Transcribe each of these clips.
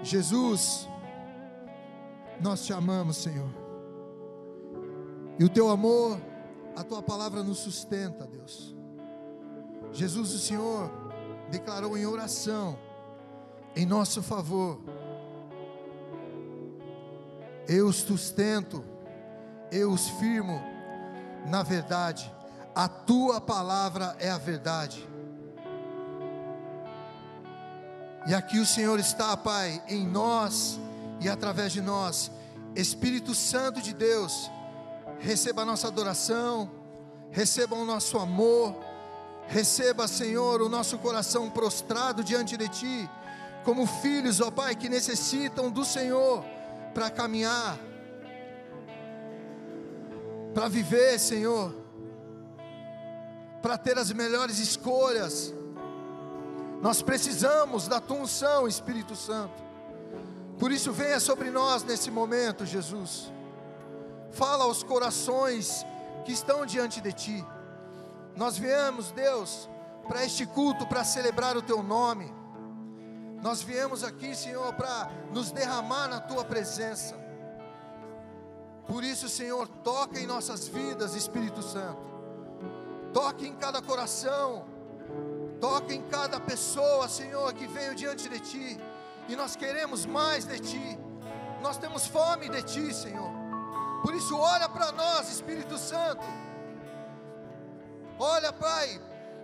Jesus, nós te amamos, Senhor, e o teu amor, a tua palavra nos sustenta, Deus. Jesus, o Senhor declarou em oração, em nosso favor: eu os sustento, eu os firmo na verdade, a tua palavra é a verdade. E aqui o Senhor está, Pai, em nós e através de nós. Espírito Santo de Deus, receba a nossa adoração, receba o nosso amor, receba, Senhor, o nosso coração prostrado diante de Ti, como filhos, ó Pai, que necessitam do Senhor para caminhar, para viver, Senhor, para ter as melhores escolhas. Nós precisamos da tua unção, Espírito Santo. Por isso venha sobre nós nesse momento, Jesus. Fala aos corações que estão diante de Ti. Nós viemos, Deus, para este culto, para celebrar o Teu nome. Nós viemos aqui, Senhor, para nos derramar na Tua presença. Por isso, Senhor, toca em nossas vidas, Espírito Santo. Toque em cada coração, toque em cada pessoa, Senhor, que veio diante de Ti. E nós queremos mais de Ti. Nós temos fome de Ti, Senhor. Por isso, olha para nós, Espírito Santo. Olha, Pai,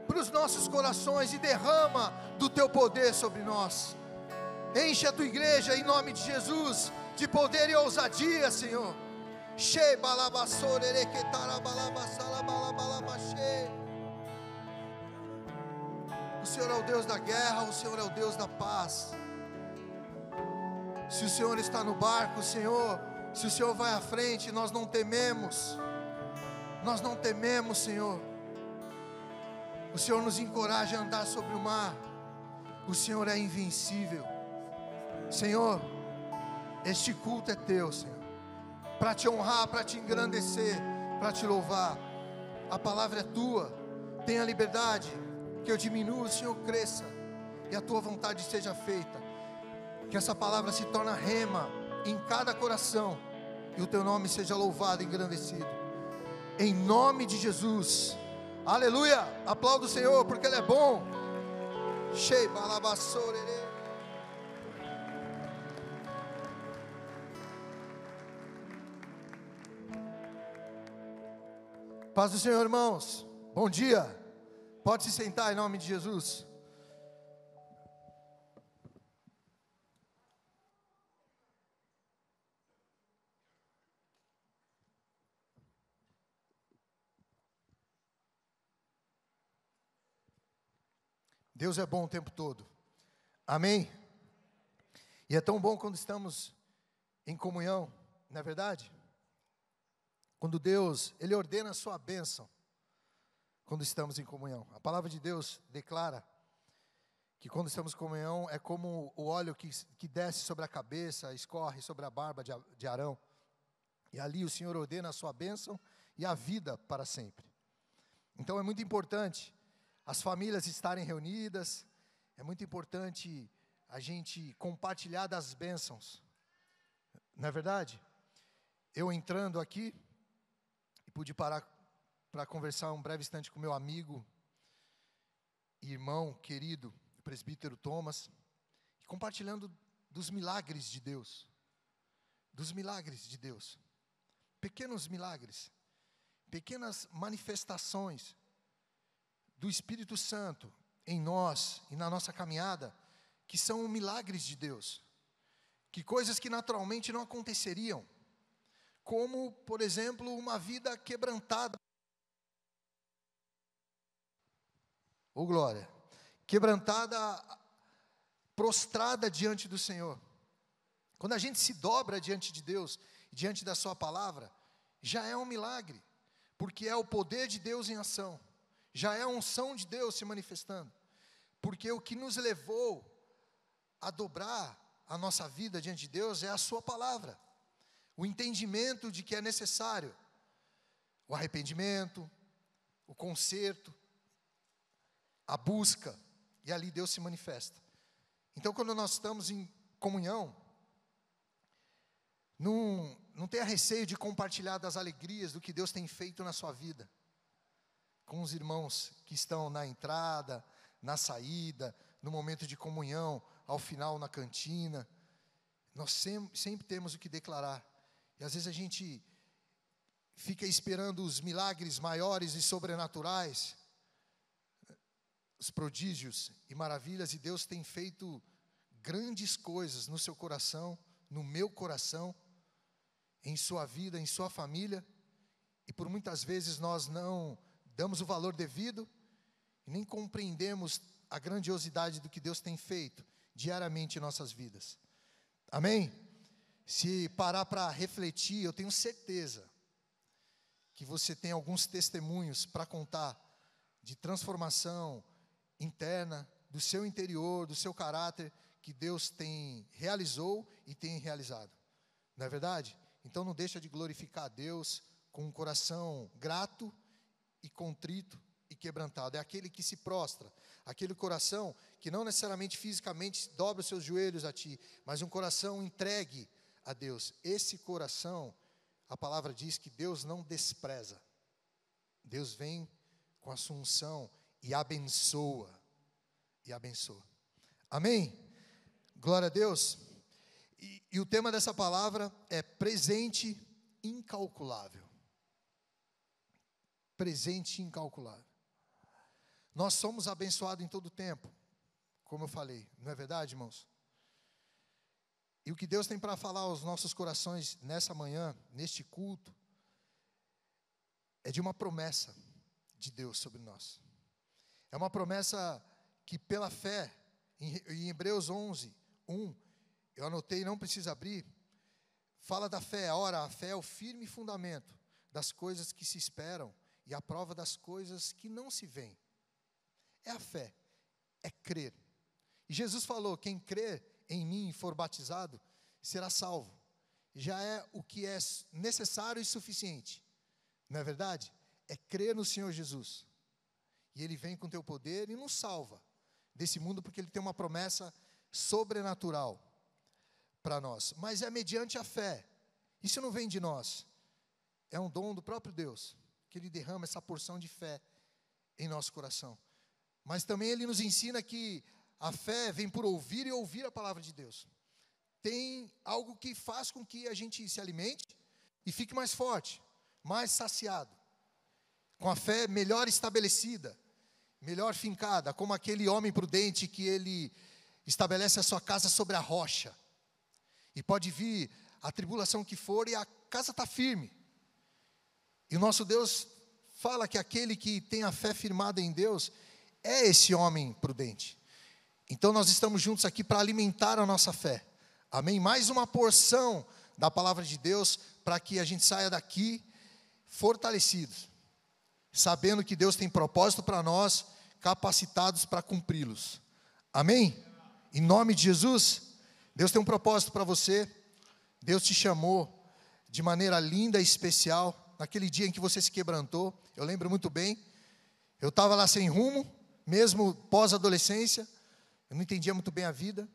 para os nossos corações e derrama do Teu poder sobre nós. Enche a Tua igreja em nome de Jesus de poder e ousadia, Senhor. O Senhor é o Deus da guerra, o Senhor é o Deus da paz. Se o Senhor está no barco, Senhor, se o Senhor vai à frente, nós não tememos. Nós não tememos, Senhor. O Senhor nos encoraja a andar sobre o mar. O Senhor é invencível. Senhor, este culto é Teu, Senhor, para Te honrar, para Te engrandecer, para Te louvar. A palavra é Tua. Tenha liberdade, que eu diminua, o Senhor cresça, e a Tua vontade seja feita. Que essa palavra se torne rema em cada coração, e o Teu nome seja louvado e engrandecido, em nome de Jesus. Aleluia. Aplauda o Senhor, porque Ele é bom. Paz do Senhor, irmãos. Bom dia. Pode se sentar em nome de Jesus. Deus é bom o tempo todo. Amém? E é tão bom quando estamos em comunhão, não é verdade? Quando Deus, Ele ordena a sua bênção, quando estamos em comunhão. A palavra de Deus declara que quando estamos em comunhão é como o óleo que desce sobre a cabeça, escorre sobre a barba de Arão. E ali o Senhor ordena a sua bênção e a vida para sempre. Então é muito importante as famílias estarem reunidas, é muito importante a gente compartilhar das bênçãos, não é verdade? Eu entrando aqui, e pude parar para conversar um breve instante com meu amigo, irmão querido, o presbítero Thomas, e compartilhando dos milagres de Deus, pequenos milagres, pequenas manifestações do Espírito Santo em nós e na nossa caminhada, que são milagres de Deus, que coisas que naturalmente não aconteceriam, como, por exemplo, uma vida quebrantada, glória, quebrantada, prostrada diante do Senhor. Quando a gente se dobra diante de Deus, diante da sua palavra, já é um milagre, porque é o poder de Deus em ação. Já é a unção de Deus se manifestando, porque o que nos levou a dobrar a nossa vida diante de Deus é a sua palavra, o entendimento de que é necessário o arrependimento, o conserto, a busca, e ali Deus se manifesta. Então quando nós estamos em comunhão, não tenha receio de compartilhar das alegrias do que Deus tem feito na sua vida, com os irmãos que estão na entrada, na saída, no momento de comunhão, ao final na cantina. Nós sempre temos o que declarar, e às vezes a gente fica esperando os milagres maiores e sobrenaturais, os prodígios e maravilhas, e Deus tem feito grandes coisas no seu coração, no meu coração, em sua vida, em sua família, e por muitas vezes nós não damos o valor devido, e nem compreendemos a grandiosidade do que Deus tem feito diariamente em nossas vidas. Amém? Se parar para refletir, eu tenho certeza que você tem alguns testemunhos para contar de transformação interna, do seu interior, do seu caráter, que Deus realizou e tem realizado. Não é verdade? Então não deixa de glorificar a Deus com um coração grato e contrito e quebrantado. É aquele que se prostra, aquele coração que não necessariamente fisicamente dobra os seus joelhos a ti, mas um coração entregue a Deus. Esse coração, a palavra diz que Deus não despreza. Deus vem com a sua unção e abençoa. E abençoa. Amém? Glória a Deus. E o tema dessa palavra é presente incalculável. Presente incalculável. Nós somos abençoados em todo o tempo, como eu falei, não é verdade, irmãos? E o que Deus tem para falar aos nossos corações nessa manhã, neste culto, é de uma promessa de Deus sobre nós. É uma promessa que pela fé, em Hebreus 11, 1, eu anotei, não precisa abrir, fala da fé. Ora, a fé é o firme fundamento das coisas que se esperam e a prova das coisas que não se veem. É a fé, é crer. E Jesus falou, quem crer em mim e for batizado, será salvo. Já é o que é necessário e suficiente. Não é verdade? É crer no Senhor Jesus. E Ele vem com teu poder e nos salva desse mundo, porque Ele tem uma promessa sobrenatural para nós. Mas é mediante a fé. Isso não vem de nós. É um dom do próprio Deus, que Ele derrama essa porção de fé em nosso coração. Mas também Ele nos ensina que a fé vem por ouvir e ouvir a palavra de Deus. Tem algo que faz com que a gente se alimente e fique mais forte, mais saciado. Com a fé melhor estabelecida, melhor fincada, como aquele homem prudente que ele estabelece a sua casa sobre a rocha. E pode vir a tribulação que for e a casa está firme. E o nosso Deus fala que aquele que tem a fé firmada em Deus é esse homem prudente. Então nós estamos juntos aqui para alimentar a nossa fé. Amém? Mais uma porção da palavra de Deus para que a gente saia daqui fortalecidos, sabendo que Deus tem propósito para nós, capacitados para cumpri-los. Amém? Em nome de Jesus, Deus tem um propósito para você. Deus te chamou de maneira linda e especial, naquele dia em que você se quebrantou. Eu lembro muito bem, eu estava lá sem rumo, mesmo pós-adolescência, eu não entendia muito bem a vida,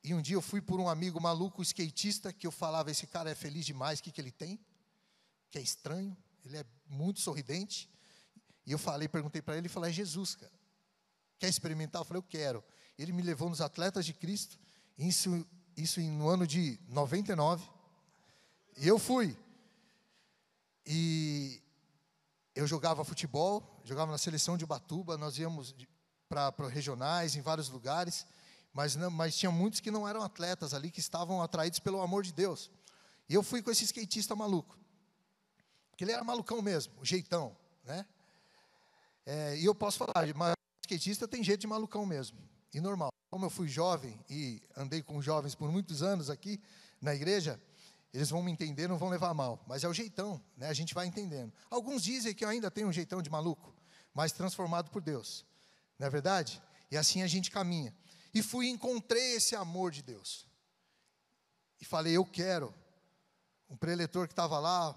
e um dia eu fui por um amigo maluco, skatista, que eu falava, esse cara é feliz demais, o que ele tem? Que é estranho, ele é muito sorridente, e eu perguntei para ele, é Jesus, cara, quer experimentar? Eu falei, eu quero. Ele me levou nos Atletas de Cristo, isso no ano de 99, e eu fui, e eu jogava futebol, jogava na seleção de Ubatuba, nós íamos para regionais, em vários lugares, mas tinha muitos que não eram atletas ali, que estavam atraídos pelo amor de Deus. E eu fui com esse skatista maluco, porque ele era malucão mesmo, o jeitão, né? E eu posso falar, mas skatista tem jeito de malucão mesmo, e normal. Como eu fui jovem e andei com jovens por muitos anos aqui na igreja, eles vão me entender, não vão levar a mal, mas é o jeitão, né? A gente vai entendendo. Alguns dizem que eu ainda tenho um jeitão de maluco, mas transformado por Deus, não é verdade? E assim a gente caminha. E fui e encontrei esse amor de Deus. E falei, eu quero. Um preletor que estava lá,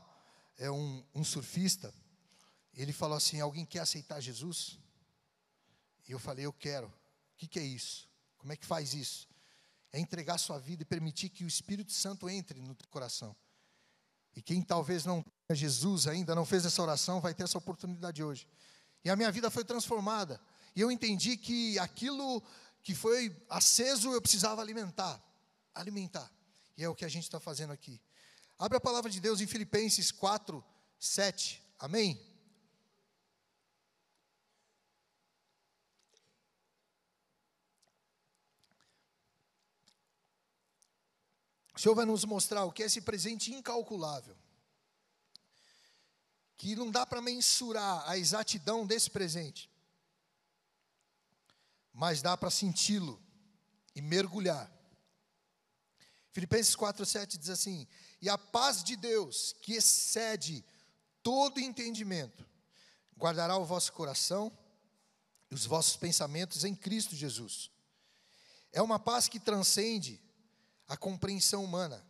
um surfista, ele falou assim, alguém quer aceitar Jesus? E eu falei, eu quero. O que é isso? Como é que faz isso? é entregar sua vida e permitir que o Espírito Santo entre no teu coração. E quem talvez não tenha Jesus ainda, não fez essa oração, vai ter essa oportunidade hoje. E a minha vida foi transformada. E eu entendi que aquilo que foi aceso eu precisava alimentar. E é o que a gente está fazendo aqui. Abre a palavra de Deus em Filipenses 4, 7. Amém? O Senhor vai nos mostrar o que é esse presente incalculável. Que não dá para mensurar a exatidão desse presente. Mas dá para senti-lo e mergulhar. Filipenses 4,7 diz assim: e a paz de Deus, que excede todo entendimento, guardará o vosso coração e os vossos pensamentos em Cristo Jesus. É uma paz que transcende a compreensão humana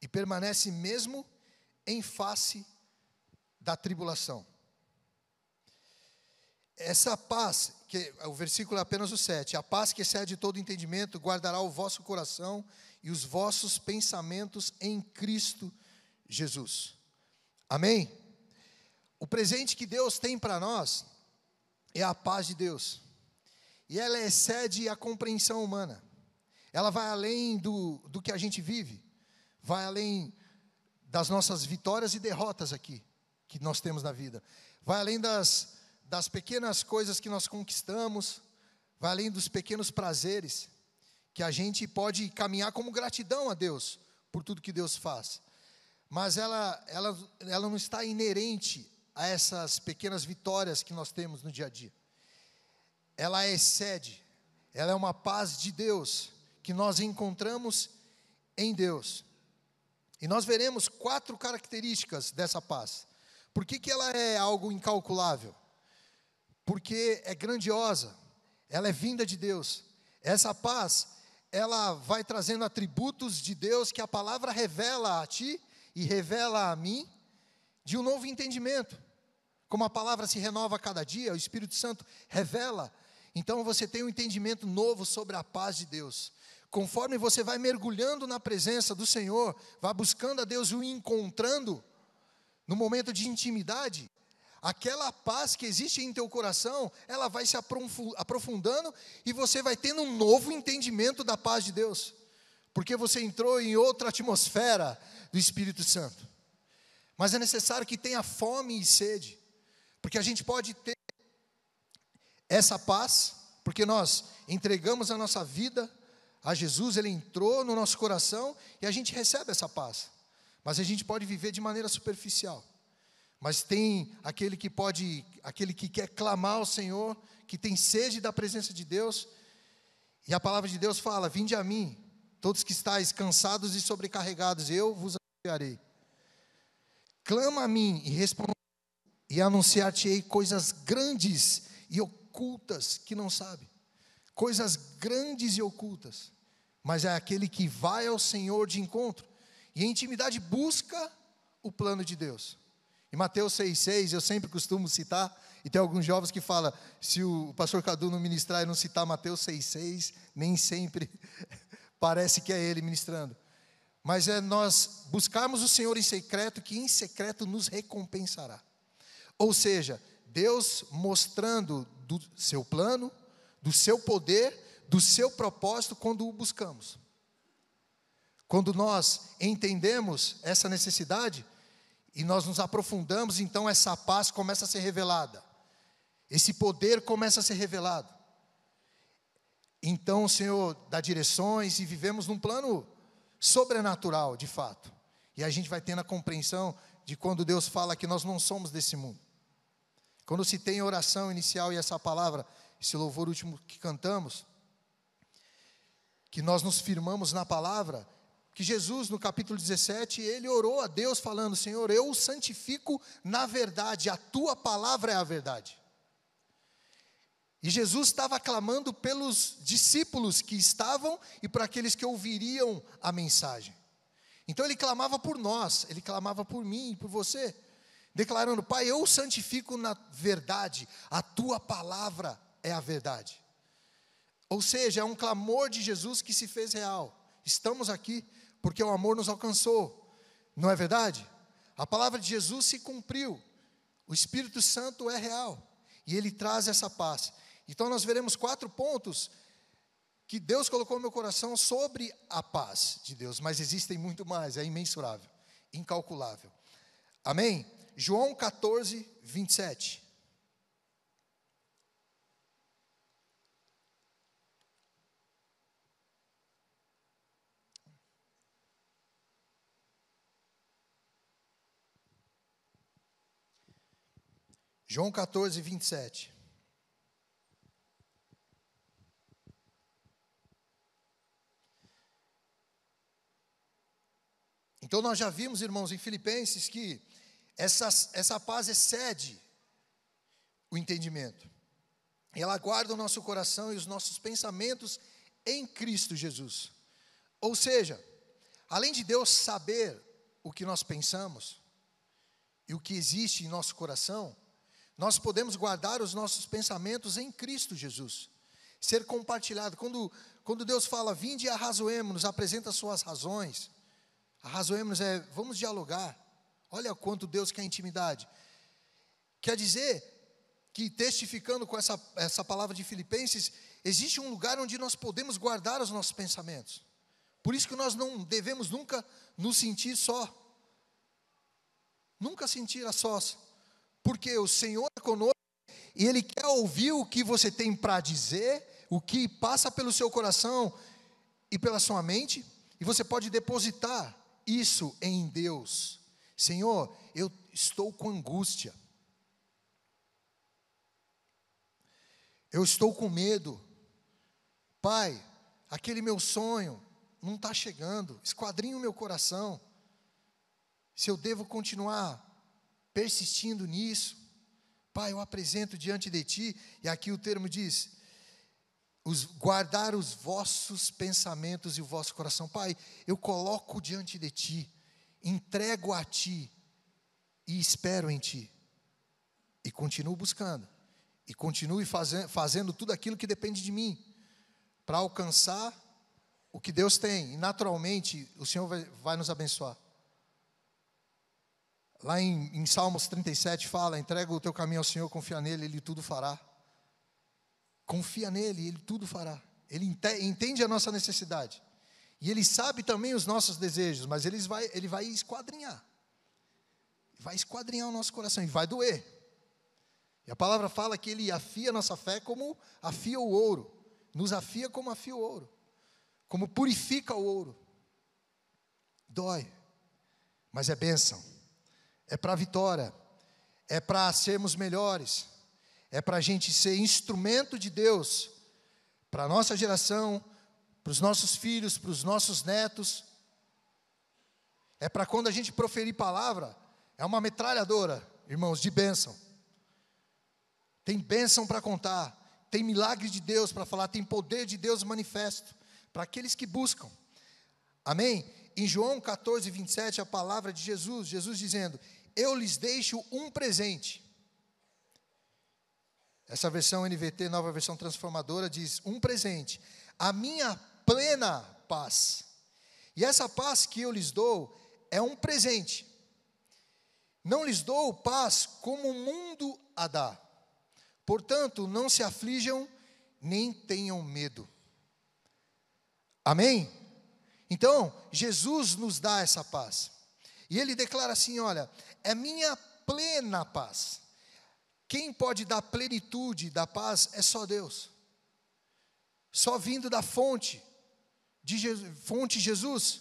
e permanece mesmo em face da tribulação. Essa paz, que o versículo é apenas o 7, a paz que excede todo entendimento guardará o vosso coração e os vossos pensamentos em Cristo Jesus. Amém? O presente que Deus tem para nós é a paz de Deus. E ela excede a compreensão humana. Ela vai além do que a gente vive. Vai além das nossas vitórias e derrotas aqui, que nós temos na vida. Vai além das pequenas coisas que nós conquistamos. Vai além dos pequenos prazeres, que a gente pode caminhar como gratidão a Deus, por tudo que Deus faz. Mas ela não está inerente a essas pequenas vitórias que nós temos no dia a dia. Ela excede, ela é uma paz de Deus, que nós encontramos em Deus. E nós veremos 4 características dessa paz. Por que ela é algo incalculável? Porque é grandiosa, ela é vinda de Deus. Essa paz, ela vai trazendo atributos de Deus que a palavra revela a ti e revela a mim, de um novo entendimento. Como a palavra se renova a cada dia, o Espírito Santo revela. Então você tem um entendimento novo sobre a paz de Deus. Conforme você vai mergulhando na presença do Senhor, vai buscando a Deus e o encontrando, no momento de intimidade, aquela paz que existe em teu coração, ela vai se aprofundando e você vai tendo um novo entendimento da paz de Deus. Porque você entrou em outra atmosfera do Espírito Santo. Mas é necessário que tenha fome e sede. Porque a gente pode ter essa paz, porque nós entregamos a nossa vida a Jesus, Ele entrou no nosso coração e a gente recebe essa paz. Mas a gente pode viver de maneira superficial. Mas tem aquele que quer clamar ao Senhor, que tem sede da presença de Deus. E a palavra de Deus fala: vinde a mim, todos que estáis cansados e sobrecarregados, eu vos aliviarei. Clama a mim e responderei, e anunciar-te-ei coisas grandes e ocultas que não sabe. Coisas grandes e ocultas. Mas é aquele que vai ao Senhor de encontro e em intimidade busca o plano de Deus. Em Mateus 6,6, eu sempre costumo citar, e tem alguns jovens que falam, se o pastor Cadu não ministrar e não citar Mateus 6,6, nem sempre parece que é ele ministrando. Mas é nós buscarmos o Senhor em secreto, que em secreto nos recompensará. Ou seja, Deus mostrando do seu plano, do seu poder, do seu propósito quando o buscamos. Quando nós entendemos essa necessidade e nós nos aprofundamos, então essa paz começa a ser revelada. Esse poder começa a ser revelado. Então o Senhor dá direções e vivemos num plano sobrenatural, de fato. E a gente vai tendo a compreensão de quando Deus fala que nós não somos desse mundo. Quando se tem a oração inicial e essa palavra, esse louvor último que cantamos, que nós nos firmamos na palavra, que Jesus no capítulo 17, ele orou a Deus falando: Senhor, eu o santifico na verdade, a tua palavra é a verdade. E Jesus estava clamando pelos discípulos que estavam e para aqueles que ouviriam a mensagem. Então ele clamava por nós, ele clamava por mim e por você, declarando: Pai, eu o santifico na verdade, a tua palavra é a verdade. Ou seja, é um clamor de Jesus que se fez real. Estamos aqui porque o amor nos alcançou. Não é verdade? A palavra de Jesus se cumpriu. O Espírito Santo é real. E Ele traz essa paz. Então nós veremos 4 pontos que Deus colocou no meu coração sobre a paz de Deus. Mas existem muito mais, é imensurável, incalculável. Amém? João 14, 27. João 14, 27. Então nós já vimos, irmãos, em Filipenses que essa paz excede o entendimento. Ela guarda o nosso coração e os nossos pensamentos em Cristo Jesus. Ou seja, além de Deus saber o que nós pensamos e o que existe em nosso coração, nós podemos guardar os nossos pensamentos em Cristo Jesus. Ser compartilhado. Quando Deus fala, vinde e arrazoemos, nos apresenta as suas razões. Arrazoemos vamos dialogar. Olha quanto Deus quer intimidade. Quer dizer que, testificando com essa palavra de Filipenses, existe um lugar onde nós podemos guardar os nossos pensamentos. Por isso que nós não devemos nunca nos sentir só. Nunca sentir a sós. Porque o Senhor é conosco e Ele quer ouvir o que você tem para dizer, o que passa pelo seu coração e pela sua mente, e você pode depositar isso em Deus. Senhor, eu estou com angústia. Eu estou com medo. Pai, aquele meu sonho não está chegando. Esquadrinha o meu coração. Se eu devo continuar persistindo nisso, Pai, eu apresento diante de Ti, e aqui o termo diz, guardar os vossos pensamentos e o vosso coração. Pai, eu coloco diante de Ti, entrego a Ti, e espero em Ti, e continuo buscando, e continue fazendo tudo aquilo que depende de mim, para alcançar o que Deus tem, e naturalmente o Senhor vai nos abençoar. Lá em Salmos 37 fala, entrega o teu caminho ao Senhor, confia nele, Ele tudo fará. Confia nele, Ele tudo fará. Ele entende a nossa necessidade. E Ele sabe também os nossos desejos, mas Ele vai esquadrinhar. Vai esquadrinhar o nosso coração e vai doer. E a palavra fala que Ele afia a nossa fé como afia o ouro. Nos afia como afia o ouro. Como purifica o ouro. Dói, mas é bênção. É para a vitória, é para sermos melhores, é para a gente ser instrumento de Deus, para a nossa geração, para os nossos filhos, para os nossos netos. É para quando a gente proferir palavra, é uma metralhadora, irmãos, de bênção. Tem bênção para contar, tem milagre de Deus para falar, tem poder de Deus manifesto, para aqueles que buscam. Amém? Em João 14, 27, a palavra de Jesus dizendo, eu lhes deixo um presente. Essa versão NVT, nova versão transformadora, diz, um presente, a minha plena paz. E essa paz que eu lhes dou, é um presente. Não lhes dou paz como o mundo a dá. Portanto, não se aflijam, nem tenham medo. Amém? Então, Jesus nos dá essa paz. E Ele declara assim, olha, é minha plena paz. Quem pode dar plenitude da paz é só Deus. Só vindo da fonte Jesus.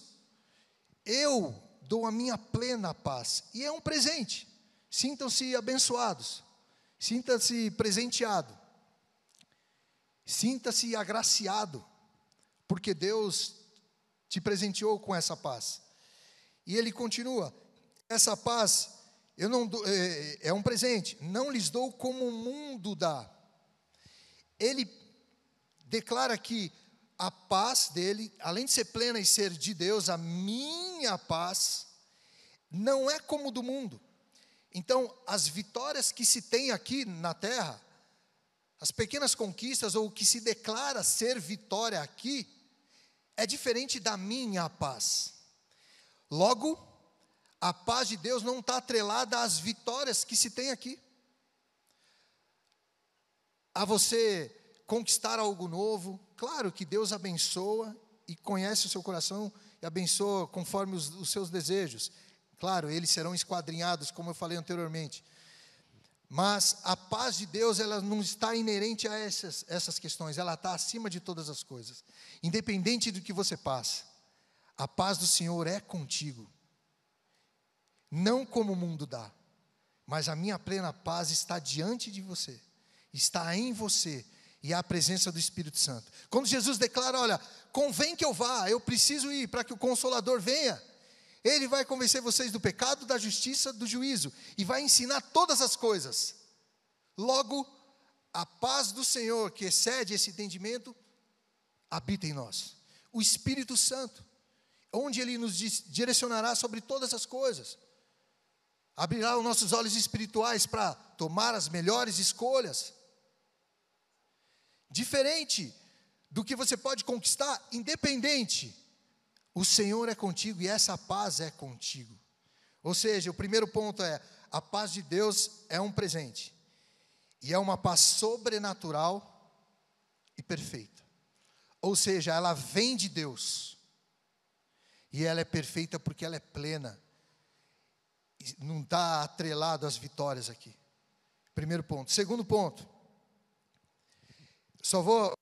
Eu dou a minha plena paz. E é um presente. Sintam-se abençoados. Sinta-se presenteado. Sinta-se agraciado. Porque Deus te presenteou com essa paz. E Ele continua, essa paz eu não dou, é um presente, não lhes dou como o mundo dá. Ele declara que a paz dele, além de ser plena e ser de Deus, a minha paz, não é como do mundo. Então, as vitórias que se tem aqui na terra, as pequenas conquistas, ou o que se declara ser vitória aqui, é diferente da minha paz. Logo, a paz de Deus não está atrelada às vitórias que se tem aqui. A você conquistar algo novo. Claro que Deus abençoa e conhece o seu coração e abençoa conforme os seus desejos. Claro, eles serão esquadrinhados, como eu falei anteriormente. Mas a paz de Deus, ela não está inerente a essas questões, ela está acima de todas as coisas. Independente do que você passa, a paz do Senhor é contigo. Não como o mundo dá, mas a minha plena paz está diante de você, está em você, e é a presença do Espírito Santo. Quando Jesus declara, olha, convém que eu vá, eu preciso ir para que o Consolador venha. Ele vai convencer vocês do pecado, da justiça, do juízo, e vai ensinar todas as coisas. Logo, a paz do Senhor, que excede esse entendimento, habita em nós. O Espírito Santo, onde Ele nos direcionará sobre todas as coisas. Abrirá os nossos olhos espirituais para tomar as melhores escolhas. Diferente do que você pode conquistar, independente. O Senhor é contigo e essa paz é contigo. Ou seja, o primeiro ponto é, a paz de Deus é um presente. E é uma paz sobrenatural e perfeita. Ou seja, ela vem de Deus. E ela é perfeita porque ela é plena. Não está atrelado às vitórias aqui. Primeiro ponto. Segundo ponto. Só vou...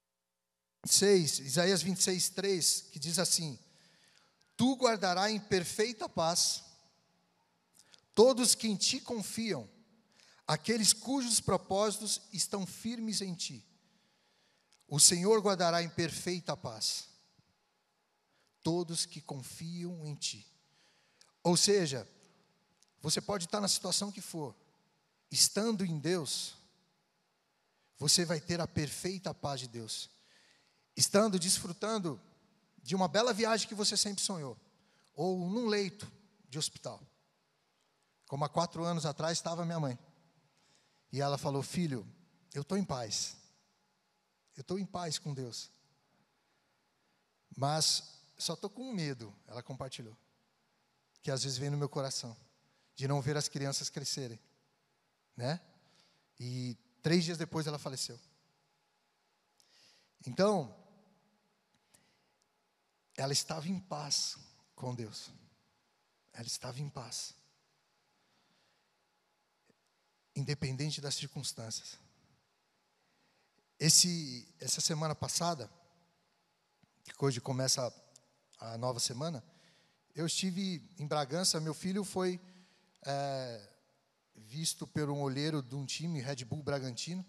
Isaías 26, 3, que diz assim: Tu guardarás em perfeita paz todos que em ti confiam, aqueles cujos propósitos estão firmes em ti. O Senhor guardará em perfeita paz todos que confiam em ti. Ou seja, você pode estar na situação que for, estando em Deus, você vai ter a perfeita paz de Deus. Estando, desfrutando de uma bela viagem que você sempre sonhou, ou num leito de hospital. Como há 4 anos atrás estava minha mãe. E ela falou: filho, eu estou em paz. Eu estou em paz com Deus. Mas só estou com medo, ela compartilhou, que às vezes vem no meu coração, de não ver as crianças crescerem, né? E 3 dias depois ela faleceu. Então, ela estava em paz com Deus. Ela estava em paz. Independente das circunstâncias. Essa semana passada, que hoje começa a nova semana, eu estive em Bragança. Meu filho foi visto por um olheiro de um time, Red Bull Bragantino.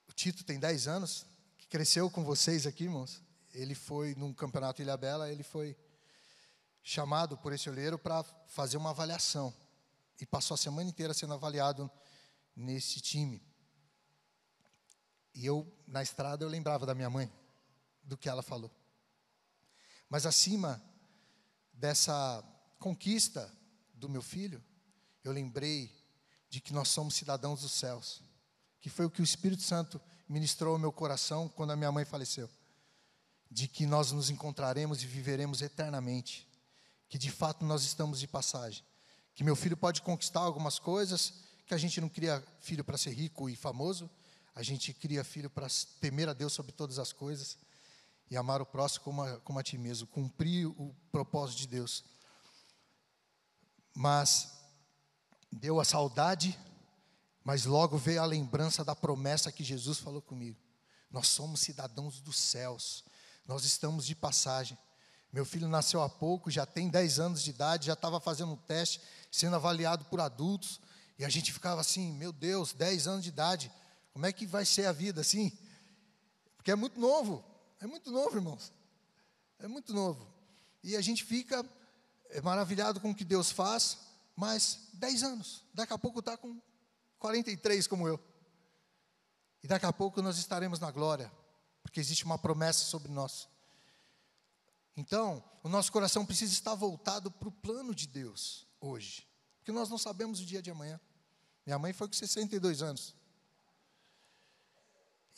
O Tito tem 10 anos, que cresceu com vocês aqui, irmãos. Ele foi num campeonato Ilhabela, ele foi chamado por esse olheiro para fazer uma avaliação. E passou a semana inteira sendo avaliado nesse time. E eu, na estrada, eu lembrava da minha mãe, do que ela falou. Mas acima dessa conquista do meu filho, eu lembrei de que nós somos cidadãos dos céus. Que foi o que o Espírito Santo ministrou ao meu coração quando a minha mãe faleceu. De que nós nos encontraremos e viveremos eternamente. Que de fato nós estamos de passagem. Que meu filho pode conquistar algumas coisas, que a gente não cria filho para ser rico e famoso, a gente cria filho para temer a Deus sobre todas as coisas e amar o próximo como a ti mesmo, cumprir o propósito de Deus. Mas deu a saudade, mas logo veio a lembrança da promessa que Jesus falou comigo. Nós somos cidadãos dos céus. Nós estamos de passagem. Meu filho nasceu há pouco, já tem 10 anos de idade, já estava fazendo um teste, sendo avaliado por adultos. E a gente ficava assim, meu Deus, 10 anos de idade, como é que vai ser a vida assim? Porque é muito novo, irmãos. É muito novo. E a gente fica maravilhado com o que Deus faz, mas 10 anos, daqui a pouco está com 43 como eu. E daqui a pouco nós estaremos na glória, porque existe uma promessa sobre nós. Então, o nosso coração precisa estar voltado para o plano de Deus hoje, porque nós não sabemos o dia de amanhã. Minha mãe foi com 62 anos.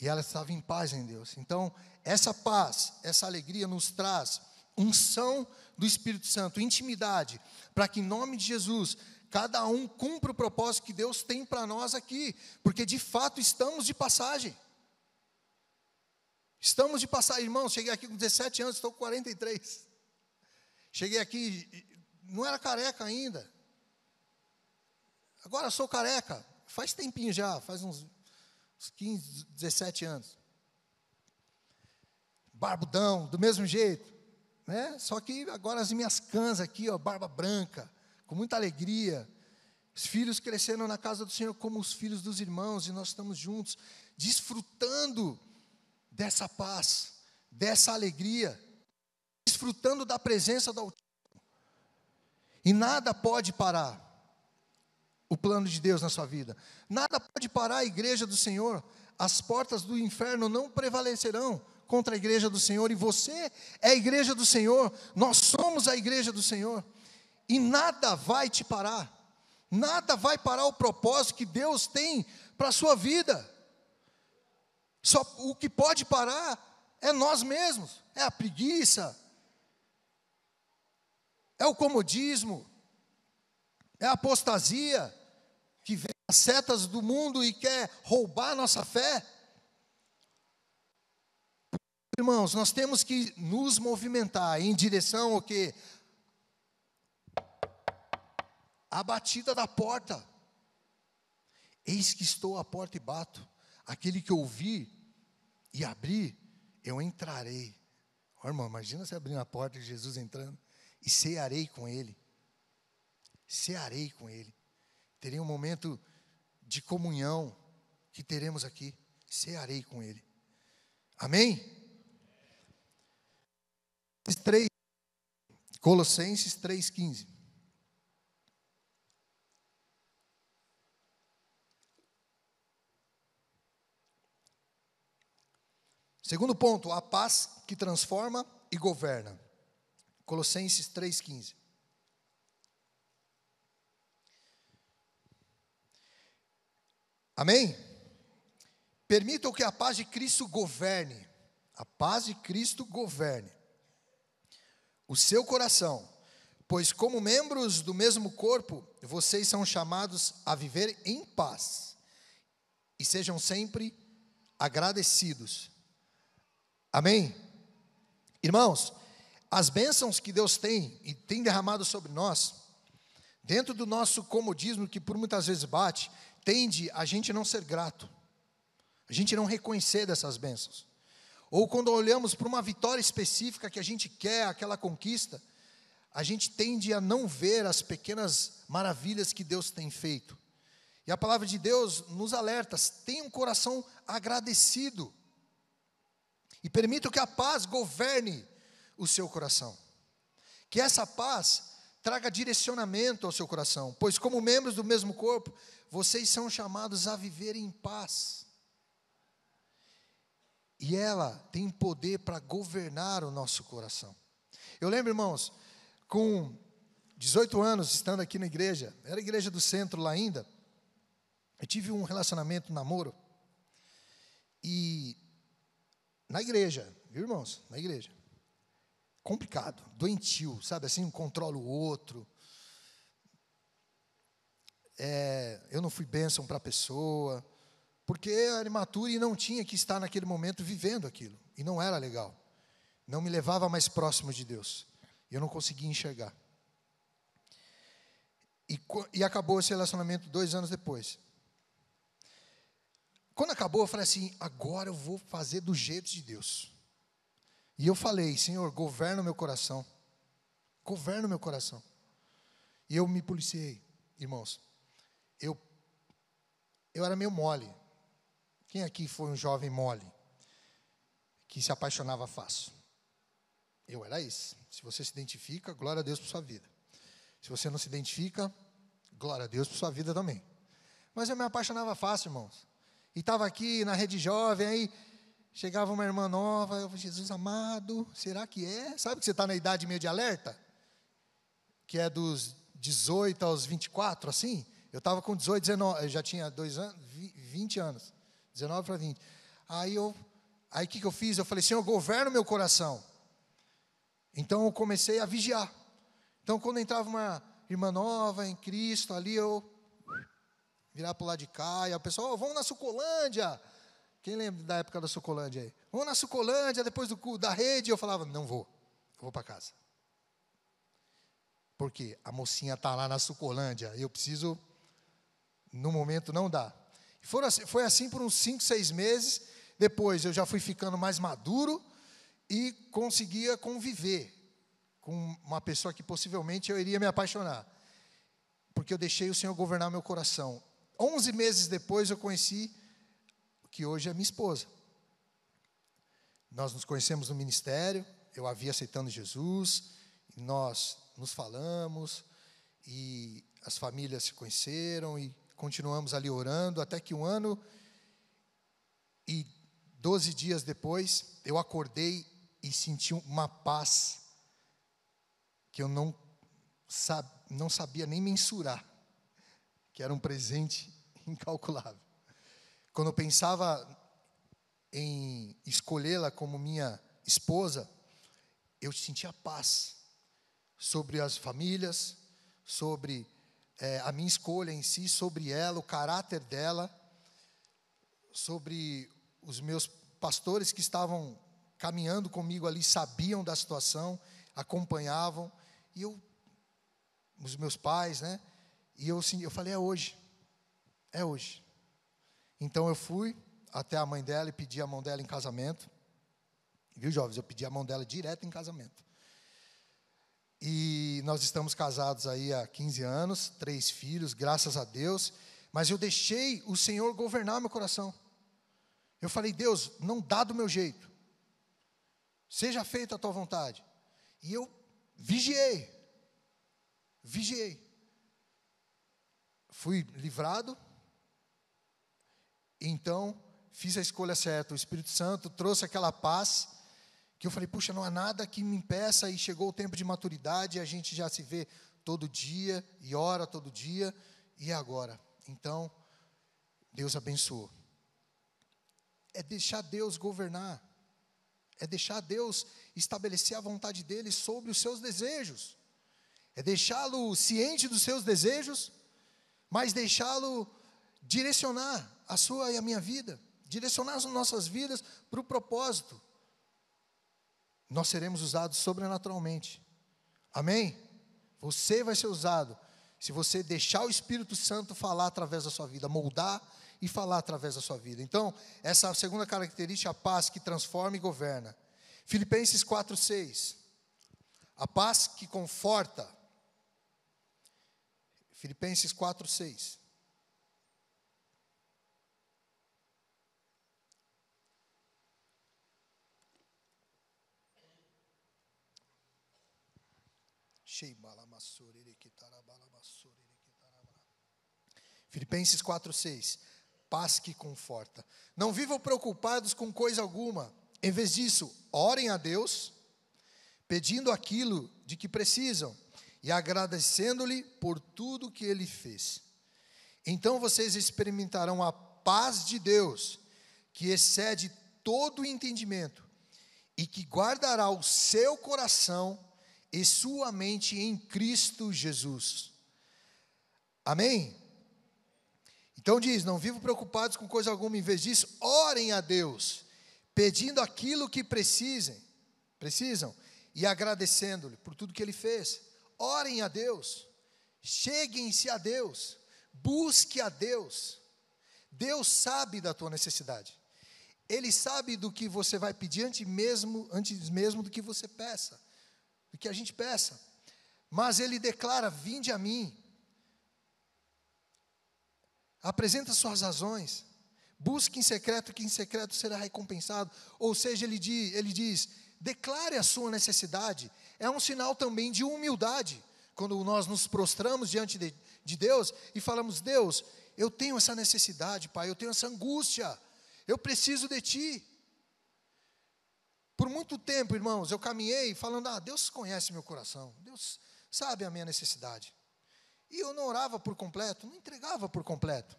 E ela estava em paz em Deus. Então, essa paz, essa alegria nos traz unção do Espírito Santo, intimidade, para que em nome de Jesus, cada um cumpra o propósito que Deus tem para nós aqui, porque de fato estamos de passagem. Estamos de passagem, irmãos. Cheguei aqui com 17 anos, estou com 43. Cheguei aqui, não era careca ainda. Agora sou careca, faz tempinho já, faz uns 15, 17 anos. Barbudão, do mesmo jeito, né? Só que agora as minhas cãs aqui, ó, barba branca, com muita alegria. Os filhos crescendo na casa do Senhor como os filhos dos irmãos, e nós estamos juntos, desfrutando dessa paz, dessa alegria, desfrutando da presença do Altíssimo. E nada pode parar o plano de Deus na sua vida. Nada pode parar a igreja do Senhor. As portas do inferno não prevalecerão contra a igreja do Senhor. E você é a igreja do Senhor. Nós somos a igreja do Senhor. E nada vai te parar. Nada vai parar o propósito que Deus tem para a sua vida. Só o que pode parar é nós mesmos. É a preguiça. É o comodismo. É a apostasia, que vem as setas do mundo e quer roubar a nossa fé. Irmãos, nós temos que nos movimentar em direção ao quê? A batida da porta. Eis que estou à porta e bato. Aquele que ouvir e abrir, eu entrarei. Ó, irmão, imagina você abrindo a porta de Jesus entrando. E cearei com Ele. Cearei com Ele. Terei um momento de comunhão que teremos aqui. Cearei com Ele. Amém? Colossenses 3,15. Segundo ponto, a paz que transforma e governa. Colossenses 3,15. Amém? Permitam que a paz de Cristo governe. A paz de Cristo governe o seu coração, pois como membros do mesmo corpo, vocês são chamados a viver em paz. E sejam sempre agradecidos. Amém? Irmãos, as bênçãos que Deus tem e tem derramado sobre nós, dentro do nosso comodismo que por muitas vezes bate, tende a gente não ser grato, a gente não reconhecer dessas bênçãos. Ou quando olhamos para uma vitória específica que a gente quer, aquela conquista, a gente tende a não ver as pequenas maravilhas que Deus tem feito. E a palavra de Deus nos alerta, tenha um coração agradecido. E permita que a paz governe o seu coração. Que essa paz traga direcionamento ao seu coração. Pois como membros do mesmo corpo, vocês são chamados a viver em paz. E ela tem poder para governar o nosso coração. Eu lembro, irmãos, com 18 anos, estando aqui na igreja, era a igreja do centro lá ainda, eu tive um relacionamento, um namoro, e na igreja, viu, irmãos? Na igreja. Complicado, doentio, sabe assim, um controla o outro. Eu não fui bênção para a pessoa, porque eu era imaturo e não tinha que estar naquele momento vivendo aquilo. E não era legal. Não me levava mais próximo de Deus. E eu não conseguia enxergar. E acabou esse relacionamento 2 anos depois. Quando acabou, eu falei assim, agora eu vou fazer do jeito de Deus. E eu falei, Senhor, governa o meu coração. Governa o meu coração. E eu me policiei, irmãos. Eu era meio mole. Quem aqui foi um jovem mole? Que se apaixonava fácil? Eu era isso. Se você se identifica, glória a Deus por sua vida. Se você não se identifica, glória a Deus por sua vida também. Mas eu me apaixonava fácil, irmãos. E estava aqui na rede jovem, aí chegava uma irmã nova, eu falei, Jesus amado, será que é? Sabe que você está na idade meio de alerta? Que é dos 18 aos 24, assim? Eu estava com 18, 19, eu já tinha 2 anos, 20 anos. 19 para 20. Aí o que eu fiz? Eu falei, Senhor, governa o meu coração. Então eu comecei a vigiar. Então quando entrava uma irmã nova em Cristo, ali eu virava para o lado de cá, e a pessoa, vamos na Sucolândia. Quem lembra da época da Sucolândia aí? Vamos na Sucolândia, depois da rede. Eu falava, não vou, eu vou para casa. Porque a mocinha está lá na Sucolândia, eu preciso, no momento não dá. Foi assim por uns 5, 6 meses. Depois eu já fui ficando mais maduro e conseguia conviver com uma pessoa que possivelmente eu iria me apaixonar. Porque eu deixei o Senhor governar meu coração. 11 meses depois eu conheci que hoje é minha esposa. Nós nos conhecemos no ministério, eu a vi aceitando Jesus, e nós nos falamos, e as famílias se conheceram, e continuamos ali orando, até que 1 ano e 12 dias depois, eu acordei e senti uma paz que eu não sabia nem mensurar, que era um presente incalculável. Quando eu pensava em escolhê-la como minha esposa, eu sentia paz sobre as famílias, sobre a minha escolha em si, sobre ela, o caráter dela, sobre os meus pastores que estavam caminhando comigo ali, sabiam da situação, acompanhavam, e os meus pais, né? E eu falei, é hoje. Então eu fui até a mãe dela e pedi a mão dela em casamento. Viu, jovens? Eu pedi a mão dela direto em casamento. E nós estamos casados aí há 15 anos, 3 filhos, graças a Deus. Mas eu deixei o Senhor governar meu coração. Eu falei, Deus, não dá do meu jeito. Seja feita a tua vontade. E eu vigiei. Fui livrado. Então, fiz a escolha certa. O Espírito Santo trouxe aquela paz que eu falei, puxa, não há nada que me impeça. E chegou o tempo de maturidade, e a gente já se vê todo dia, e ora todo dia, e agora? Então, Deus abençoou. É deixar Deus governar. É deixar Deus estabelecer a vontade dEle sobre os seus desejos. É deixá-lo ciente dos seus desejos, mas deixá-lo direcionar a sua e a minha vida, direcionar as nossas vidas para o propósito. Nós seremos usados sobrenaturalmente. Amém? Você vai ser usado se você deixar o Espírito Santo falar através da sua vida, moldar e falar através da sua vida. Então, essa segunda característica, a paz que transforma e governa. Filipenses 4:6. A paz que conforta. Filipenses 4:6. Filipenses 4:6. Paz que conforta. Não vivam preocupados com coisa alguma. Em vez disso, orem a Deus, pedindo aquilo de que precisam e agradecendo-lhe por tudo que Ele fez. Então vocês experimentarão a paz de Deus, que excede todo o entendimento, e que guardará o seu coração e sua mente em Cristo Jesus. Amém? Então diz, não vivam preocupados com coisa alguma, em vez disso, orem a Deus, pedindo aquilo que precisam, e agradecendo-lhe por tudo que Ele fez. Orem a Deus, cheguem-se a Deus, busque a Deus. Deus sabe da tua necessidade. Ele sabe do que você vai pedir antes mesmo do que você peça, do que a gente peça. Mas Ele declara, vinde a mim. Apresenta suas razões. Busque em secreto, que em secreto será recompensado. Ou seja, ele diz, declare a sua necessidade. É um sinal também de humildade. Quando nós nos prostramos diante de Deus e falamos, Deus, eu tenho essa necessidade, Pai, eu tenho essa angústia. Eu preciso de Ti. Por muito tempo, irmãos, eu caminhei falando, Deus conhece meu coração. Deus sabe a minha necessidade. E eu não orava por completo, não entregava por completo.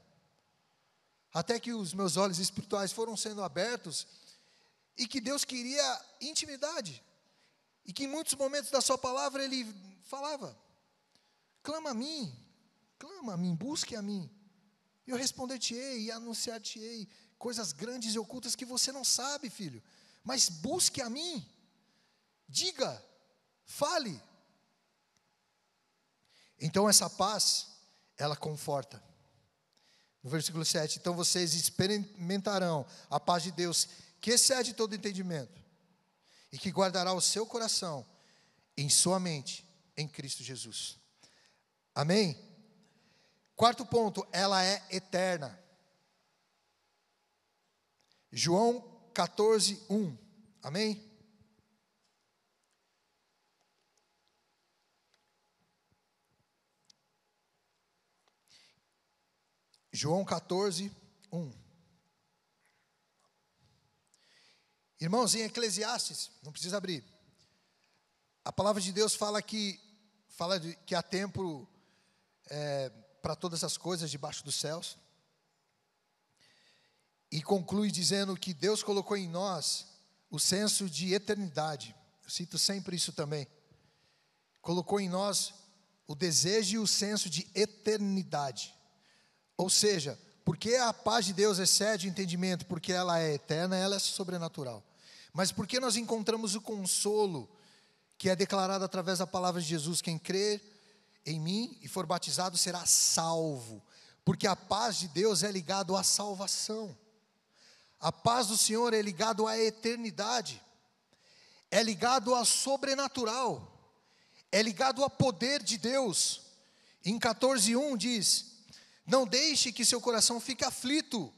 até que os meus olhos espirituais foram sendo abertos, e que Deus queria intimidade, e que em muitos momentos da sua palavra Ele falava: clama a mim, busque a mim, e eu responder-te-ei e anunciar-te-ei coisas grandes e ocultas que você não sabe, filho, mas busque a mim, diga, fale. Então essa paz, ela conforta. No versículo 7, então vocês experimentarão a paz de Deus, que excede todo entendimento, e que guardará o seu coração em sua mente, em Cristo Jesus. Amém? Quarto ponto, ela é eterna. João 14, 1. Amém? João 14, 1. Irmãos, em Eclesiastes, não precisa abrir, a palavra de Deus fala que há tempo para todas as coisas debaixo dos céus, e conclui dizendo que Deus colocou em nós o senso de eternidade. Eu cito sempre isso também. Colocou em nós o desejo e o senso de eternidade. Ou seja, porque a paz de Deus excede o entendimento, porque ela é eterna, ela é sobrenatural. Mas porque nós encontramos o consolo que é declarado através da palavra de Jesus: quem crer em mim e for batizado será salvo. Porque a paz de Deus é ligado à salvação. A paz do Senhor é ligado à eternidade. É ligado ao sobrenatural. É ligado ao poder de Deus. Em 14:1 diz: não deixe que seu coração fique aflito.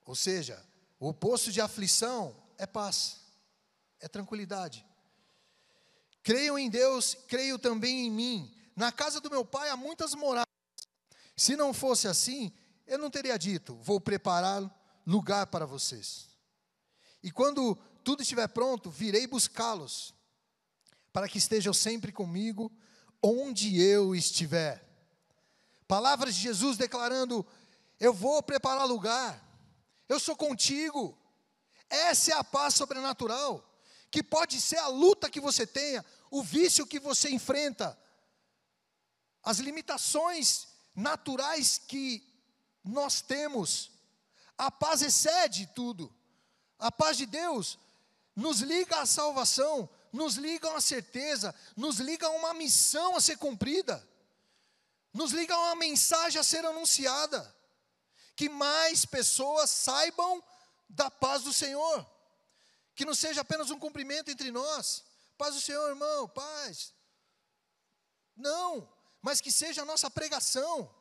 Ou seja, o oposto de aflição é paz, é tranquilidade. Creiam em Deus, creio também em mim. Na casa do meu pai há muitas moradas. Se não fosse assim, eu não teria dito: vou preparar lugar para vocês. E quando tudo estiver pronto, virei buscá-los, para que estejam sempre comigo, onde eu estiver. Palavras de Jesus declarando: eu vou preparar lugar, eu sou contigo. Essa é a paz sobrenatural, que pode ser a luta que você tenha, o vício que você enfrenta, as limitações naturais que nós temos. A paz excede tudo. A paz de Deus nos liga à salvação, nos liga a uma certeza, nos liga a uma missão a ser cumprida, nos liga a uma mensagem a ser anunciada, que mais pessoas saibam da paz do Senhor, que não seja apenas um cumprimento entre nós: paz do Senhor, irmão, paz. Não, mas que seja a nossa pregação,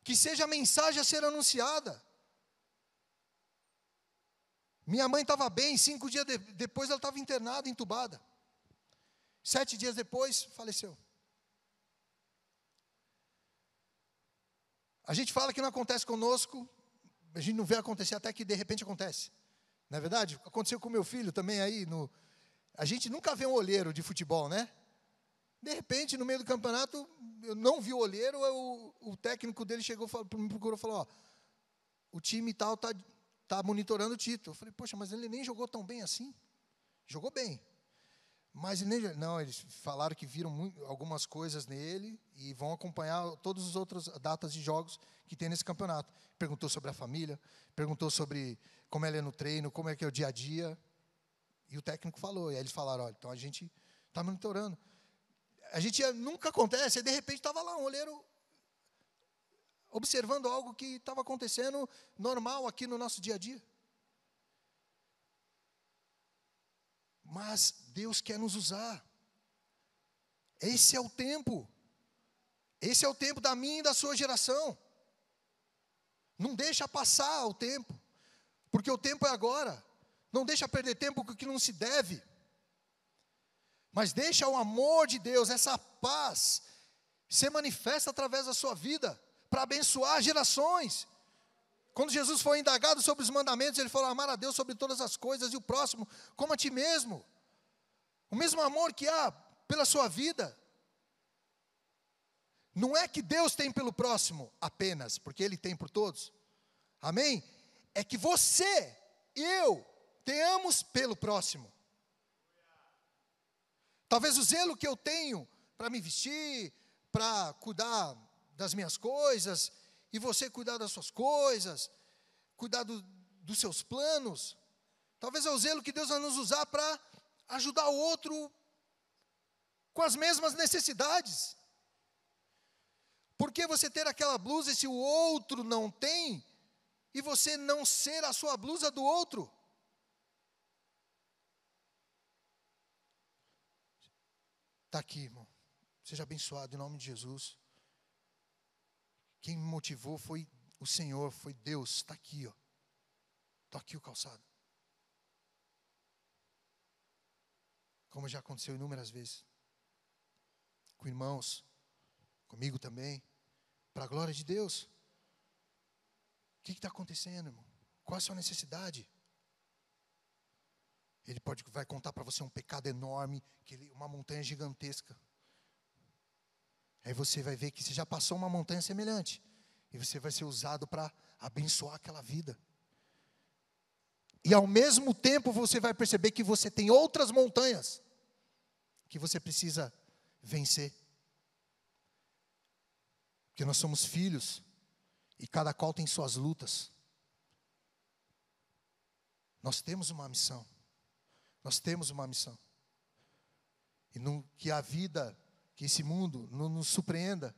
que seja a mensagem a ser anunciada. Minha mãe estava bem, 5 dias depois ela estava internada, entubada. 7 dias depois, faleceu. A gente fala que não acontece conosco, a gente não vê acontecer até que de repente acontece. Não é verdade? Aconteceu com meu filho também aí. A gente nunca vê um olheiro de futebol, né? De repente, no meio do campeonato, eu não vi o olheiro, o técnico dele chegou, me procurou e falou: ó, o time tal está monitorando o título. Eu falei: poxa, mas ele nem jogou tão bem assim. Jogou bem. Mas não, eles falaram que viram algumas coisas nele e vão acompanhar todas as outras datas de jogos que tem nesse campeonato. Perguntou sobre a família, perguntou sobre como ele é no treino, como é que é o dia a dia. E o técnico falou, e aí eles falaram: olha, então a gente está monitorando. A gente nunca acontece, e de repente estava lá um olheiro observando algo que estava acontecendo normal aqui no nosso dia a dia. Mas Deus quer nos usar. Esse é o tempo. Esse é o tempo da minha e da sua geração. Não deixa passar o tempo, porque o tempo é agora. Não deixa perder tempo com o que não se deve. Mas deixa o amor de Deus, essa paz, ser manifesta através da sua vida, para abençoar gerações. Quando Jesus foi indagado sobre os mandamentos, ele falou: amar a Deus sobre todas as coisas e o próximo como a ti mesmo. O mesmo amor que há pela sua vida. não é que Deus tem pelo próximo apenas, porque Ele tem por todos. Amém? É que você e eu tenhamos pelo próximo. Talvez o zelo que eu tenho para me vestir, para cuidar das minhas coisas, e você cuidar das suas coisas, cuidar dos seus planos. Talvez é o zelo que Deus vai nos usar para ajudar o outro com as mesmas necessidades. Por que você ter aquela blusa se o outro não tem, e você não ser a sua blusa do outro? Está aqui, irmão. Seja abençoado em nome de Jesus. Quem me motivou foi o Senhor, foi Deus. Está aqui, ó. Está aqui o calçado. Como já aconteceu inúmeras vezes. Com irmãos, comigo também. Para a glória de Deus. O que está acontecendo, irmão? Qual é a sua necessidade? Ele vai contar para você um pecado enorme, uma montanha gigantesca. Aí você vai ver que você já passou uma montanha semelhante. E você vai ser usado para abençoar aquela vida. E ao mesmo tempo você vai perceber que você tem outras montanhas que você precisa vencer. Porque nós somos filhos e cada qual tem suas lutas. Nós temos uma missão. Nós temos uma missão. E que a vida, que esse mundo não nos surpreenda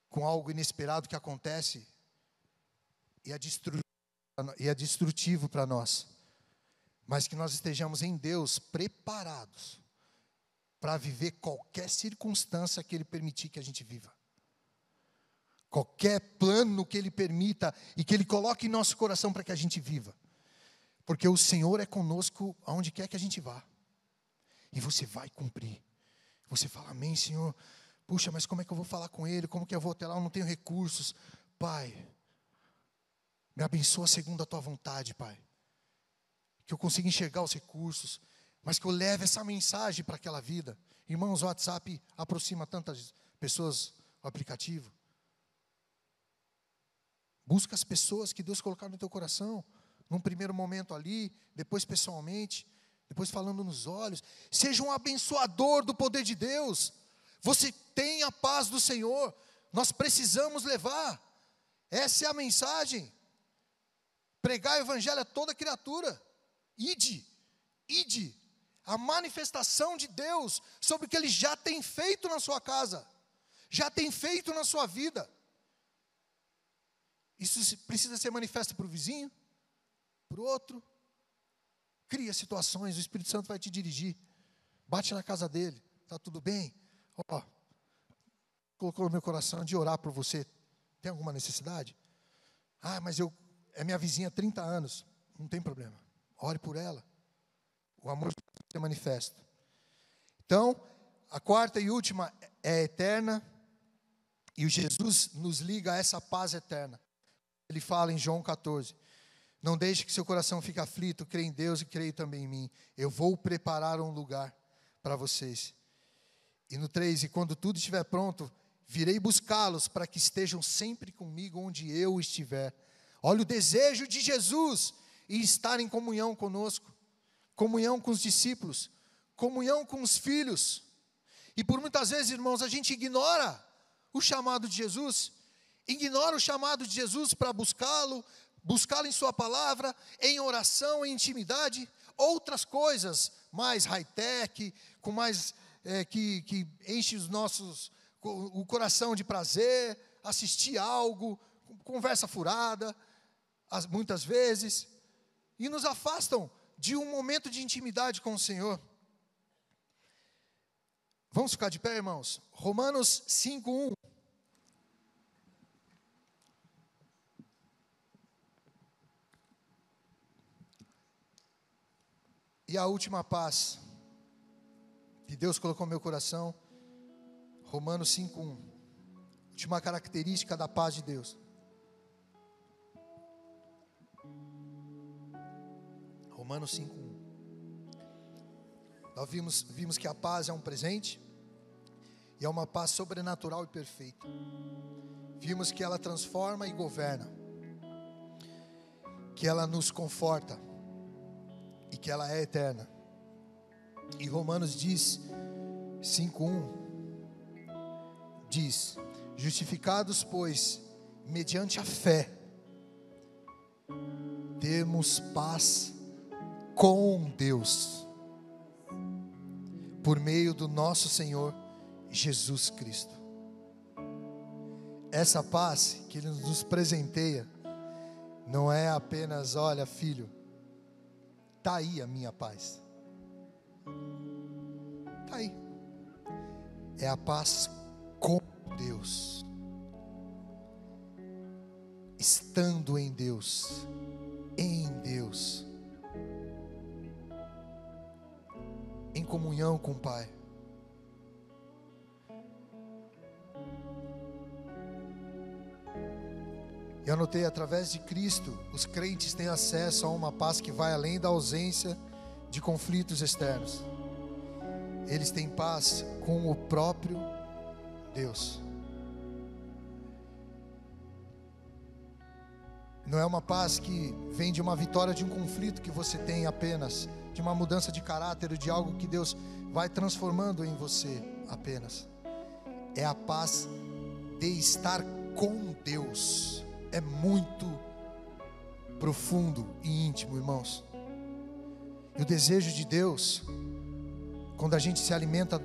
com algo inesperado que acontece e é destrutivo para nós. Mas que nós estejamos em Deus preparados para viver qualquer circunstância que Ele permitir que a gente viva. Qualquer plano que Ele permita e que Ele coloque em nosso coração para que a gente viva. Porque o Senhor é conosco aonde quer que a gente vá. E você vai cumprir. Você fala, amém, Senhor. Puxa, mas como é que eu vou falar com Ele? Como que eu vou até lá? Eu não tenho recursos. Pai, me abençoa segundo a Tua vontade, Pai. Que eu consiga enxergar os recursos. Mas que eu leve essa mensagem para aquela vida. Irmãos, o WhatsApp aproxima tantas pessoas, o aplicativo. Busca as pessoas que Deus colocar no teu coração. Num primeiro momento ali, depois pessoalmente, depois falando nos olhos. Seja um abençoador do poder de Deus. Você tem a paz do Senhor. Nós precisamos levar. Essa é a mensagem. Pregar o evangelho a toda criatura. Ide. A manifestação de Deus sobre o que Ele já tem feito na sua casa. Já tem feito na sua vida. Isso precisa ser manifesto para o vizinho, para o outro. Cria situações, o Espírito Santo vai te dirigir. Bate na casa dele, está tudo bem? Ó, colocou no meu coração de orar por você. Tem alguma necessidade? Ah, mas é minha vizinha há 30 anos. Não tem problema. Ore por ela. O amor se manifesta. Então, a quarta e última é eterna. E o Jesus nos liga a essa paz eterna. Ele fala em João 14. Não deixe que seu coração fique aflito, creia em Deus e creia também em mim. Eu vou preparar um lugar para vocês. E no 3, e quando tudo estiver pronto, virei buscá-los para que estejam sempre comigo onde eu estiver. Olha o desejo de Jesus em estar em comunhão conosco, comunhão com os discípulos, comunhão com os filhos. E por muitas vezes, irmãos, a gente ignora o chamado de Jesus, ignora o chamado de Jesus para buscá-lo em sua palavra, em oração, em intimidade, outras coisas mais high-tech, com mais que enche o coração de prazer, assistir algo, conversa furada, muitas vezes, e nos afastam de um momento de intimidade com o Senhor. Vamos ficar de pé, irmãos? Romanos 5:1. E a última paz que Deus colocou no meu coração, Romanos 5:1. Última característica da paz de Deus. Romanos 5:1. Nós vimos que a paz é um presente. E é uma paz sobrenatural e perfeita. Vimos que ela transforma e governa, que ela nos conforta e que ela é eterna. E Romanos diz 5:1 diz: justificados, pois, mediante a fé, temos paz com Deus, por meio do nosso Senhor Jesus Cristo. Essa paz que Ele nos presenteia não é apenas: olha, filho, está aí a minha paz. Está aí. É a paz com Deus, estando em Deus, em comunhão com o Pai. Eu anotei: através de Cristo, os crentes têm acesso a uma paz que vai além da ausência de conflitos externos. Eles têm paz com o próprio Deus. Não é uma paz que vem de uma vitória de um conflito que você tem apenas, de uma mudança de caráter, de algo que Deus vai transformando em você apenas. É a paz de estar com Deus. É muito profundo e íntimo, irmãos. E o desejo de Deus, quando a gente se alimenta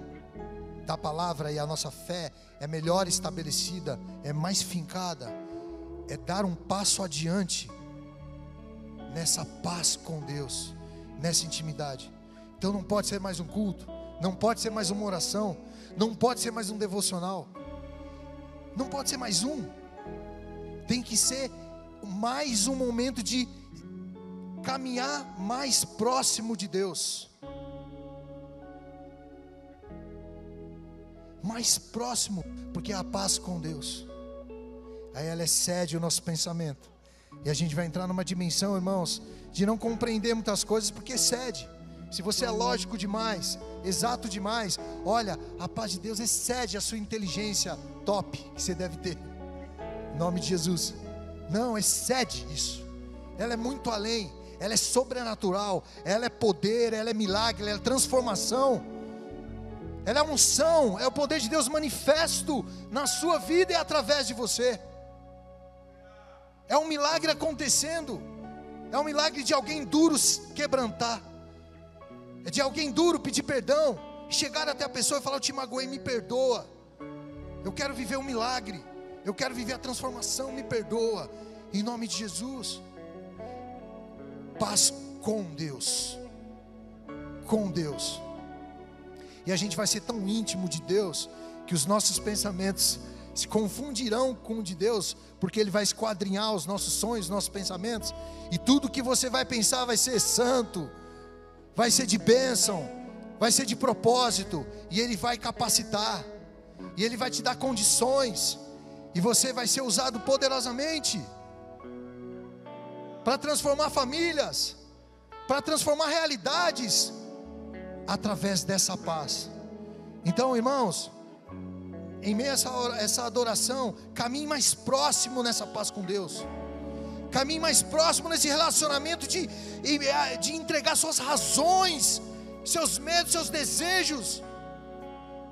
da palavra e a nossa fé é melhor estabelecida, é mais fincada, é dar um passo adiante nessa paz com Deus, nessa intimidade. Então não pode ser mais um culto, não pode ser mais uma oração, não pode ser mais um devocional, não pode ser mais um. Tem que ser mais um momento de caminhar mais próximo de Deus, mais próximo, porque é a paz com Deus. Aí ela excede o nosso pensamento, e a gente vai entrar numa dimensão, irmãos, de não compreender muitas coisas, porque excede. Se você é lógico demais, exato demais, olha, a paz de Deus excede a sua inteligência top que você deve ter, em nome de Jesus. Não, excede isso. Ela é muito além, ela é sobrenatural, ela é poder, ela é milagre, ela é transformação, ela é unção, é o poder de Deus manifesto na sua vida e através de você. É um milagre acontecendo, é um milagre de alguém duro quebrantar, é de alguém duro pedir perdão, chegar até a pessoa e falar: eu te magoei, me perdoa, eu quero viver um milagre, eu quero viver a transformação, me perdoa, em nome de Jesus. Paz com Deus, com Deus. E a gente vai ser tão íntimo de Deus, que os nossos pensamentos se confundirão com o de Deus, porque Ele vai esquadrinhar os nossos sonhos, nossos pensamentos, e tudo que você vai pensar vai ser santo, vai ser de bênção, vai ser de propósito, e Ele vai capacitar, e Ele vai te dar condições, e você vai ser usado poderosamente para transformar famílias, para transformar realidades, através dessa paz. Então, irmãos, em meio a essa adoração, caminhe mais próximo nessa paz com Deus, caminhe mais próximo nesse relacionamento de entregar suas razões, seus medos, seus desejos,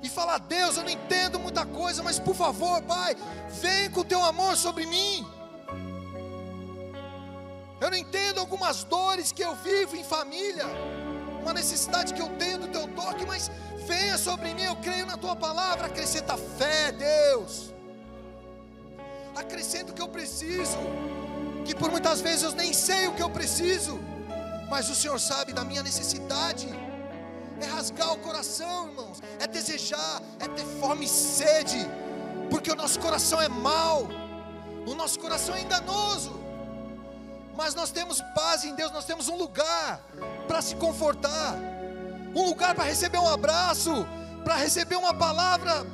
e falar: Deus, eu não entendo muita coisa, mas por favor, Pai, vem com o teu amor sobre mim. Eu não entendo algumas dores que eu vivo em família, uma necessidade que eu tenho do teu toque, mas venha sobre mim, eu creio na tua palavra. Acrescenta fé, Deus, acrescenta o que eu preciso, que por muitas vezes eu nem sei o que eu preciso, mas o Senhor sabe da minha necessidade. É rasgar o coração, irmãos, é desejar, é ter fome e sede, porque o nosso coração é mau, o nosso coração é enganoso, mas nós temos paz em Deus, nós temos um lugar para se confortar, um lugar para receber um abraço, para receber uma palavra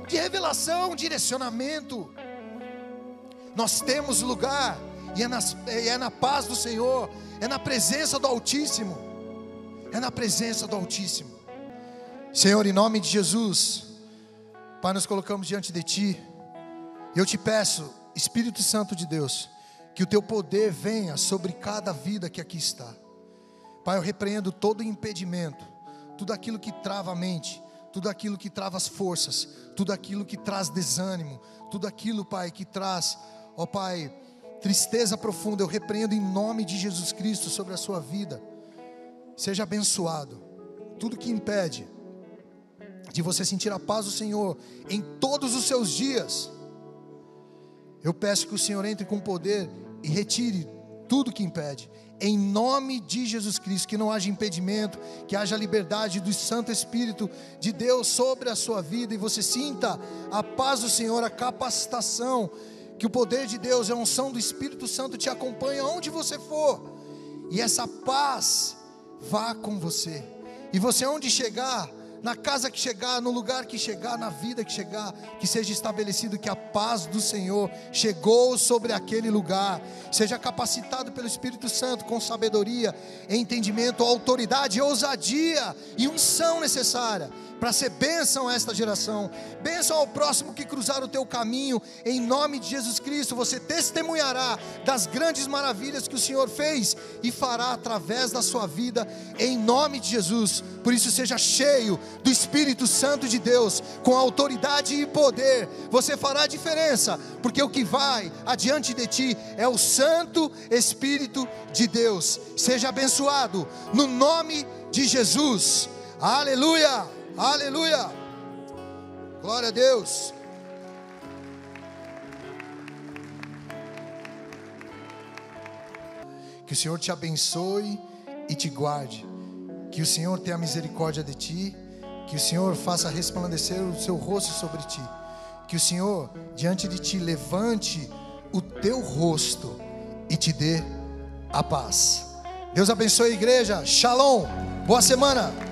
de revelação, direcionamento. Nós temos lugar, e é na paz do Senhor, é na presença do Altíssimo, é na presença do Altíssimo. Senhor, em nome de Jesus, Pai, nós colocamos diante de Ti. Eu te peço, Espírito Santo de Deus, que o Teu poder venha sobre cada vida que aqui está. Pai, eu repreendo todo impedimento, tudo aquilo que trava a mente, tudo aquilo que trava as forças, tudo aquilo que traz desânimo, tudo aquilo, Pai, que traz, ó Pai, tristeza profunda. Eu repreendo em nome de Jesus Cristo sobre a sua vida. Seja abençoado. Tudo que impede de você sentir a paz do Senhor em todos os seus dias, eu peço que o Senhor entre com poder e retire tudo que impede, em nome de Jesus Cristo. Que não haja impedimento, que haja liberdade do Santo Espírito de Deus sobre a sua vida, e você sinta a paz do Senhor, a capacitação, que o poder de Deus, a unção do Espírito Santo te acompanha onde você for, e essa paz vá com você, e você onde chegar, na casa que chegar, no lugar que chegar, na vida que chegar, que seja estabelecido que a paz do Senhor chegou sobre aquele lugar. Seja capacitado pelo Espírito Santo com sabedoria, entendimento, autoridade, ousadia e unção necessária para ser bênção a esta geração, bênção ao próximo que cruzar o teu caminho. Em nome de Jesus Cristo, você testemunhará das grandes maravilhas que o Senhor fez e fará através da sua vida, em nome de Jesus. Por isso, seja cheio do Espírito Santo de Deus, com autoridade e poder. Você fará a diferença, porque o que vai adiante de ti é o Santo Espírito de Deus. Seja abençoado no nome de Jesus. Aleluia, aleluia, glória a Deus. Que o Senhor te abençoe e te guarde. Que o Senhor tenha misericórdia de ti. Que o Senhor faça resplandecer o seu rosto sobre ti. Que o Senhor diante de ti levante o teu rosto e te dê a paz. Deus abençoe a igreja. Shalom. Boa semana.